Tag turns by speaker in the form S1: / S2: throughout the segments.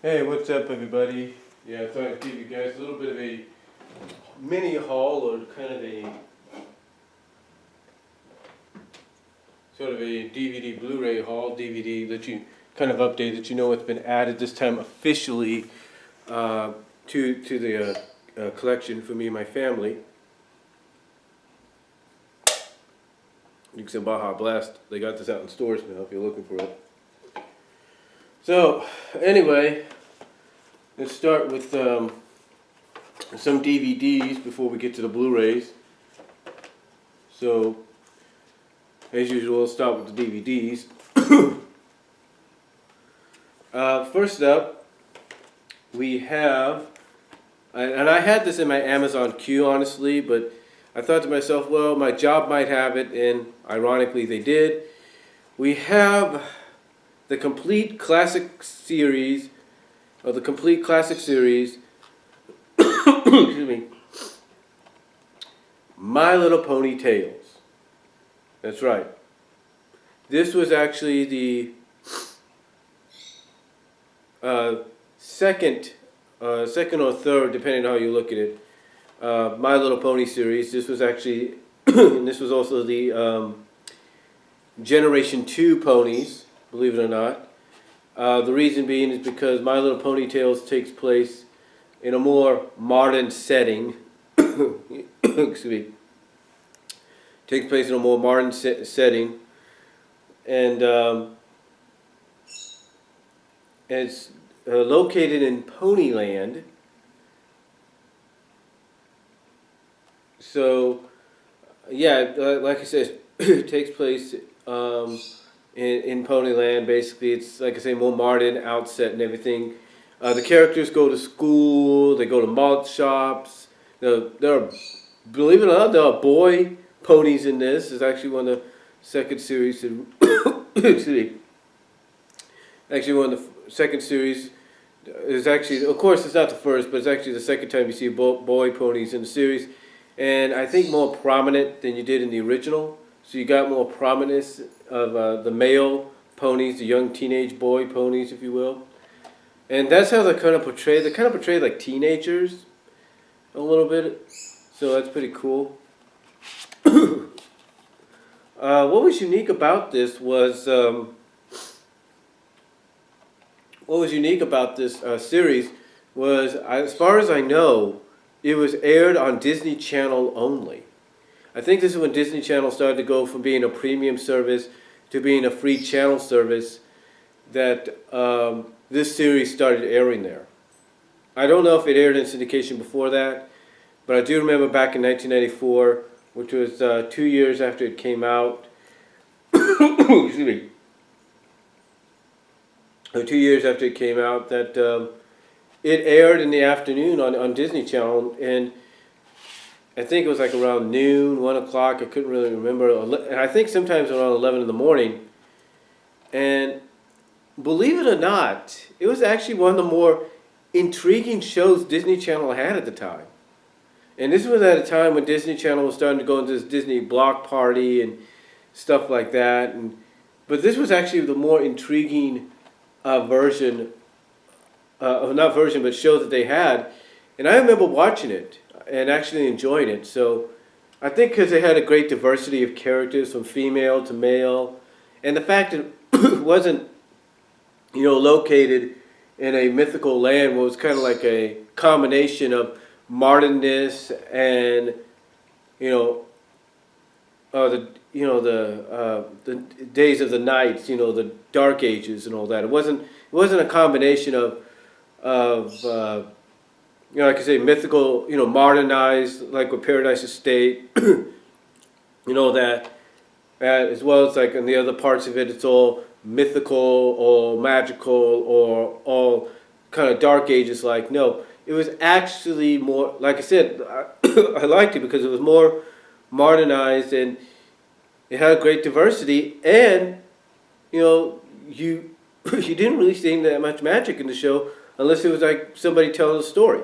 S1: Hey, what's up, everybody? Yeah, I thought I'd give you guys a little bit of a mini haul, or kind of a sort of a DVD Blu-ray haul, DVD that you kind of update, that you know what's been added this time officially to the collection for me and my family. You can say Baja Blast. They got this out in stores now if you're looking for it. So, anyway, let's start with some DVDs before we get to the Blu-rays. So, as usual, we'll start with the DVDs. First up, we have, and I had this in my Amazon queue, honestly, but I thought to myself, well, my job might have it, and ironically they did. We have the complete classic series, excuse me, My Little Pony Tales. That's right. This was actually the second or third, depending on how you look at it, My Little Pony series. This was actually, and this was also the Generation 2 ponies, believe it or not. The reason being is because My Little Pony Tales takes place in a more modern setting. Excuse me. Takes place in a more modern setting, and it's located in Ponyland. So, yeah, like I said, it takes place in Ponyland. Basically, it's, like I say, more modern outset and everything. The characters go to school, they go to malt shops. There are, believe it or not, there are boy ponies in this. It's actually one of the second series. Excuse me. Actually, one of the second series is actually, of course, it's not the first, but it's actually the second time you see boy ponies in the series. And I think more prominent than you did in the original. So you got more prominence of the male ponies, the young teenage boy ponies, if you will. And that's how they kind of portray. They kind of portray like teenagers a little bit. So that's pretty cool. What was unique about this was series was, as far as I know, it was aired on Disney Channel only. I think this is when Disney Channel started to go from being a premium service to being a free channel service, that this series started airing there. I don't know if it aired in syndication before that, but I do remember back in 1994, which was 2 years after it came out. Excuse me. 2 years after it came out, that it aired in the afternoon on Disney Channel, and I think it was like around noon, 1 o'clock, I couldn't really remember, and I think sometimes around 11 in the morning. And believe it or not, it was actually one of the more intriguing shows Disney Channel had at the time. And this was at a time when Disney Channel was starting to go into this Disney block party and stuff like that. But this was actually the more intriguing version, not version, but show that they had. And I remember watching it and actually enjoying it. So I think because they had a great diversity of characters from female to male, and the fact that it wasn't, located in a mythical land, was kind of like a combination of modernness and the days of the nights, the dark ages and all that. It wasn't a combination of like I say, mythical, modernized, like with Paradise Estate, that as well as like in the other parts of it, it's all mythical or magical or all kind of dark ages. Like, no, it was actually more, like I said, I liked it because it was more modernized, and it had great diversity, and you didn't really see that much magic in the show unless it was like somebody telling a story.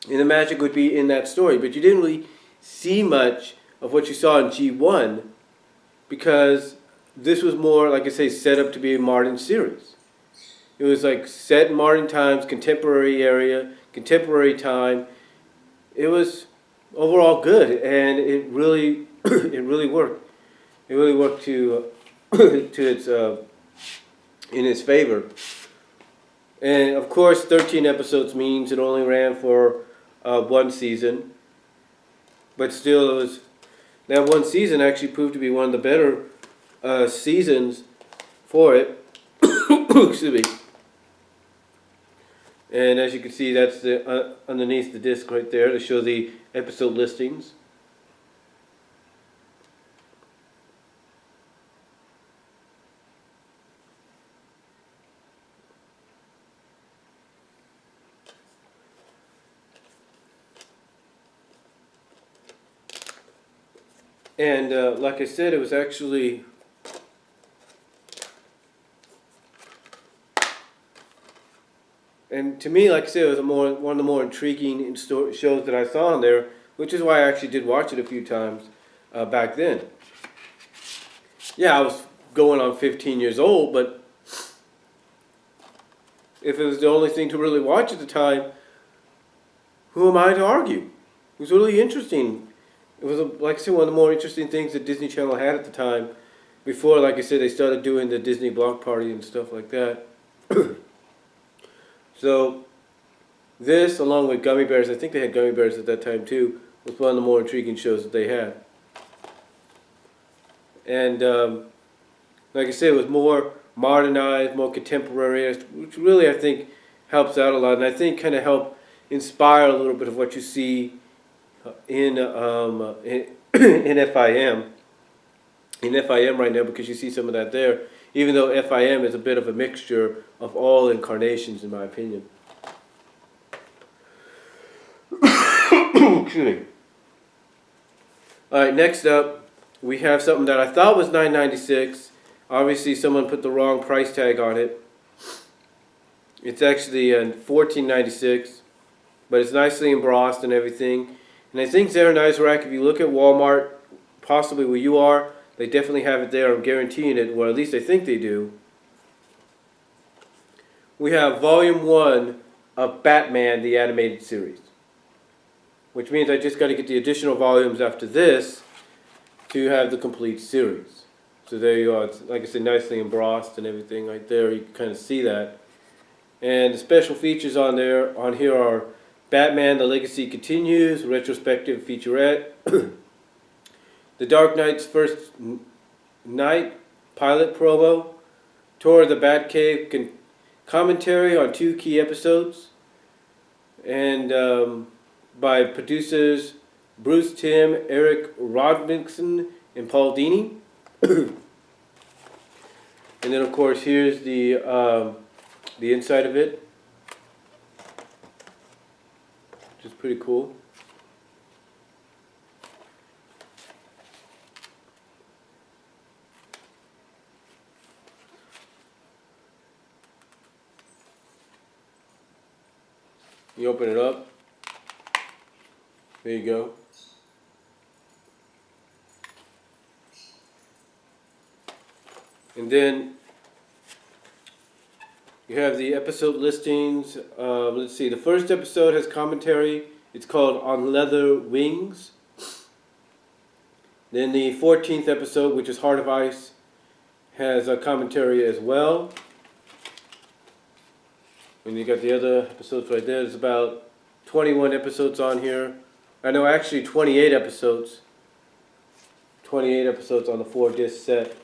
S1: And the magic would be in that story, but you didn't really see much of what you saw in G1 because this was more, like I say, set up to be a modern series. It was like set in modern times, contemporary area, contemporary time. It was overall good, and it really, it really worked. It really worked to, to its, in its favor. And of course, 13 episodes means it only ran for one season, but still, it was that one season actually proved to be one of the better seasons for it. Excuse me. And as you can see, that's the underneath the disc right there to show the episode listings. And like I said, it was actually and to me, like I said, it was one of the more intriguing shows that I saw on there, which is why I actually did watch it a few times back then. Yeah, I was going on 15 years old, but if it was the only thing to really watch at the time, who am I to argue? It was really interesting. It was, like I said, one of the more interesting things that Disney Channel had at the time, before, like I said, they started doing the Disney Block Party and stuff like that. So, this, along with Gummy Bears, I think they had Gummy Bears at that time too, was one of the more intriguing shows that they had. And, like I said, it was more modernized, more contemporary, which really, I think, helps out a lot. And I think kind of helped inspire a little bit of what you see in FIM. In FIM right now, because you see some of that there, even though FIM is a bit of a mixture of all incarnations, in my opinion. Excuse me. Alright, next up, we have something that I thought was $9.96. Obviously, someone put the wrong price tag on it. It's actually $14.96, but it's nicely embossed and everything. And I think Zara Nice Rack, if you look at Walmart, possibly where you are, they definitely have it there. I'm guaranteeing it, or at least I think they do. We have Volume 1 of Batman, the animated series. Which means I just got to get the additional volumes after this to have the complete series. So there you are. It's, like I said, nicely embossed and everything right there. You can kind of see that. And the special features on here are Batman, The Legacy Continues, retrospective featurette, The Dark Knight's First Night pilot promo, Tour of the Batcave commentary on 2 key episodes, and by producers Bruce Timm, Eric Rodnixon, and Paul Dini. And then, of course, here's the inside of it, which is pretty cool. You open it up. There you go. And then you have the episode listings. Let's see. The first episode has commentary. It's called On Leather Wings. Then the 14th episode, which is Heart of Ice, has a commentary as well. And you got the other episodes right there. There's about 21 episodes on here. I know, actually 28 episodes. 28 episodes on the 4-disc set.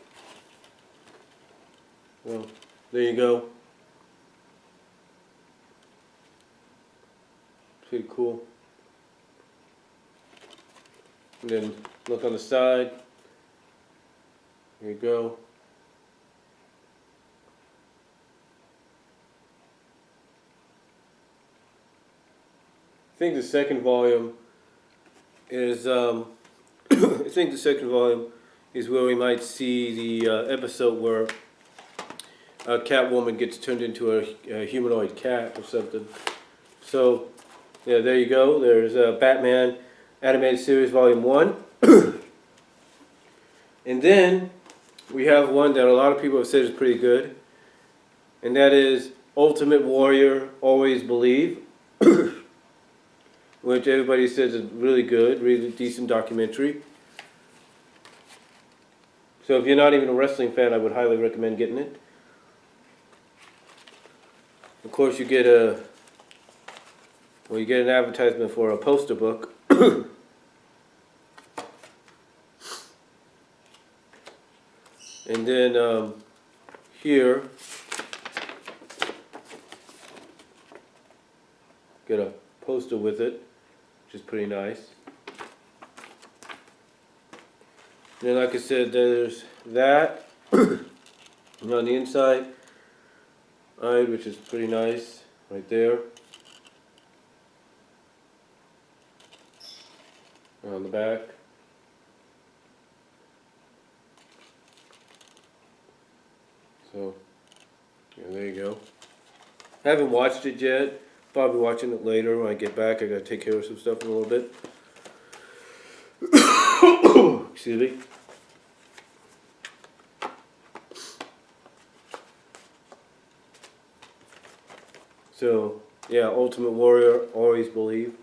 S1: Well, there you go. Pretty cool. And then look on the side. There you go. I think the second volume is I think the second volume is where we might see the episode where Catwoman gets turned into a humanoid cat or something. So yeah, there you go. There's Batman Animated Series Volume 1. And then we have one that a lot of people have said is pretty good, and that is Ultimate Warrior, Always Believe, which everybody says is really good, really decent documentary. So if you're not even a wrestling fan, I would highly recommend getting it. Of course, you get an advertisement for a poster book. And then here, get a poster with it, which is pretty nice. And then, like I said, there's that and on the inside, which is pretty nice, right there. And on the back. So, yeah, there you go. I haven't watched it yet. Probably watching it later when I get back. I gotta take care of some stuff in a little bit. Excuse me. So, yeah, Ultimate Warrior, Always Believe.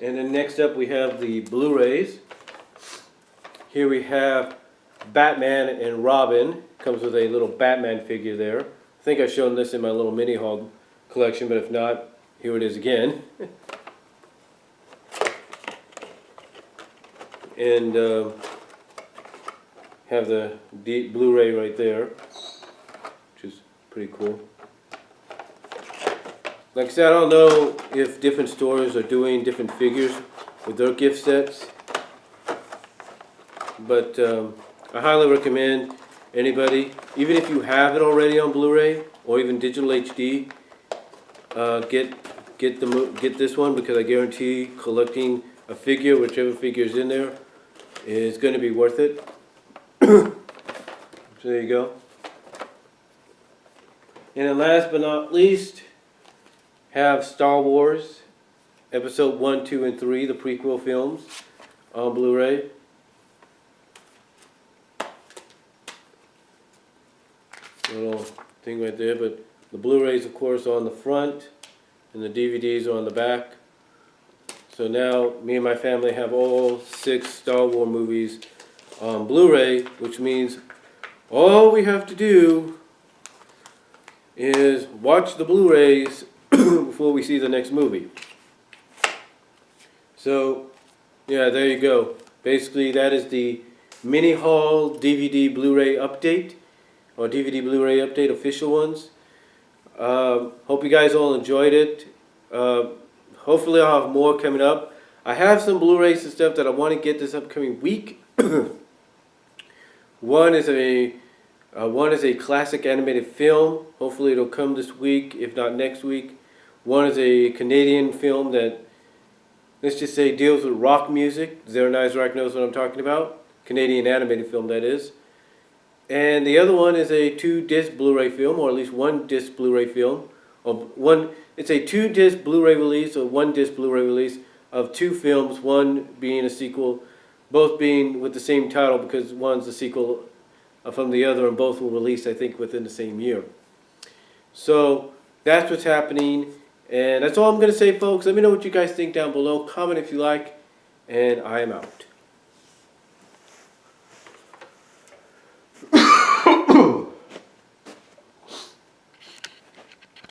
S1: And then next up we have the Blu-rays. Here we have Batman and Robin. Comes with a little Batman figure there. I think I've shown this in my little mini haul collection, but if not, here it is again. And have the Blu-ray right there, which is pretty cool. Like I said, I don't know if different stores are doing different figures with their gift sets, but I highly recommend anybody, even if you have it already on Blu-ray or even digital HD, get this one, because I guarantee collecting a figure, whichever figure is in there, is going to be worth it. So there you go. And then last but not least, have Star Wars Episode 1, 2, and 3, the prequel films, on Blu-ray. Little thing right there, but the Blu-rays, of course, are on the front, and the DVDs are on the back. So now, me and my family have all 6 Star Wars movies on Blu-ray, which means all we have to do is watch the Blu-rays before we see the next movie. So, yeah, there you go. Basically, that is the mini haul DVD Blu-ray update, or DVD Blu-ray update, official ones. Hope you guys all enjoyed it. Hopefully I'll have more coming up. I have some Blu-rays and stuff that I want to get this upcoming week. One is a classic animated film. Hopefully it'll come this week, if not next week. One is a Canadian film that, let's just say, deals with rock music. Zero Knives Rock knows what I'm talking about. Canadian animated film, that is. And the other one is a 2-disc Blu-ray film, or at least 1-disc Blu-ray film. It's a 2-disc Blu-ray release, or 1-disc Blu-ray release of 2 films, one being a sequel, both being with the same title, because one's a sequel from the other, and both will release, I think, within the same year. So that's what's happening, and that's all I'm going to say, folks. Let me know what you guys think down below. Comment if you like, and I am out.